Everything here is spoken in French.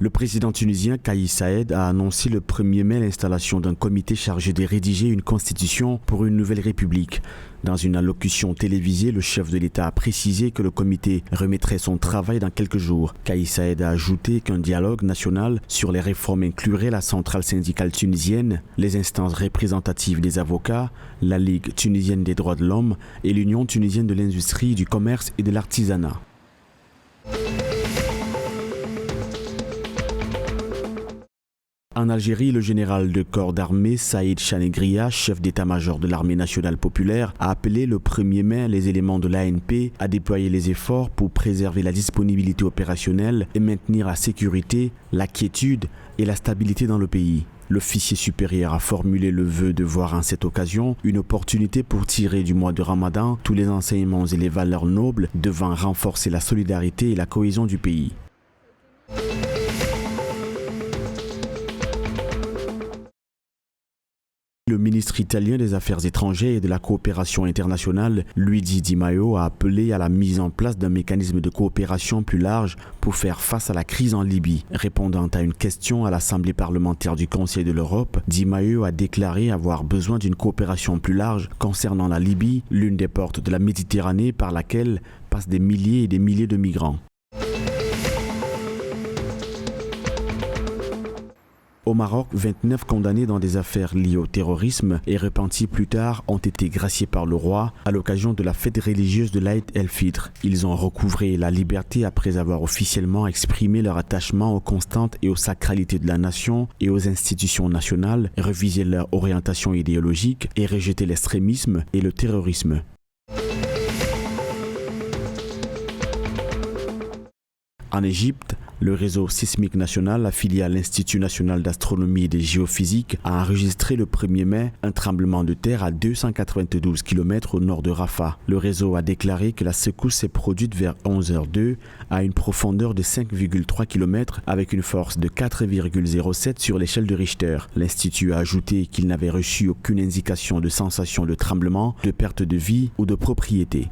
Le président tunisien Kais Saied a annoncé le 1er mai l'installation d'un comité chargé de rédiger une constitution pour une nouvelle république. Dans une allocution télévisée, le chef de l'État a précisé que le comité remettrait son travail dans quelques jours. Kais Saied a ajouté qu'un dialogue national sur les réformes inclurait la centrale syndicale tunisienne, les instances représentatives des avocats, la Ligue tunisienne des droits de l'homme et l'Union tunisienne de l'industrie, du commerce et de l'artisanat. En Algérie, le général de corps d'armée Saïd Chanegria, chef d'état-major de l'armée nationale populaire, a appelé le 1er mai les éléments de l'ANP à déployer les efforts pour préserver la disponibilité opérationnelle et maintenir la sécurité, la quiétude et la stabilité dans le pays. L'officier supérieur a formulé le vœu de voir en cette occasion une opportunité pour tirer du mois de Ramadan tous les enseignements et les valeurs nobles devant renforcer la solidarité et la cohésion du pays. Le ministre italien des Affaires étrangères et de la coopération internationale, Luigi Di Maio, a appelé à la mise en place d'un mécanisme de coopération plus large pour faire face à la crise en Libye. Répondant à une question à l'Assemblée parlementaire du Conseil de l'Europe, Di Maio a déclaré avoir besoin d'une coopération plus large concernant la Libye, l'une des portes de la Méditerranée par laquelle passent des milliers et des milliers de migrants. Au Maroc, 29 condamnés dans des affaires liées au terrorisme et repentis plus tard ont été graciés par le roi à l'occasion de la fête religieuse de l'Aïd el-Fitr. Ils ont recouvré la liberté après avoir officiellement exprimé leur attachement aux constantes et aux sacralités de la nation et aux institutions nationales, révisé leur orientation idéologique et rejeté l'extrémisme et le terrorisme. En Égypte, le réseau sismique national affilié à l'Institut national d'astronomie et de géophysique a enregistré le 1er mai un tremblement de terre à 292 km au nord de Rafah. Le réseau a déclaré que la secousse s'est produite vers 11h02 à une profondeur de 5,3 km avec une force de 4,07 sur l'échelle de Richter. L'Institut a ajouté qu'il n'avait reçu aucune indication de sensation de tremblement, de perte de vie ou de propriété.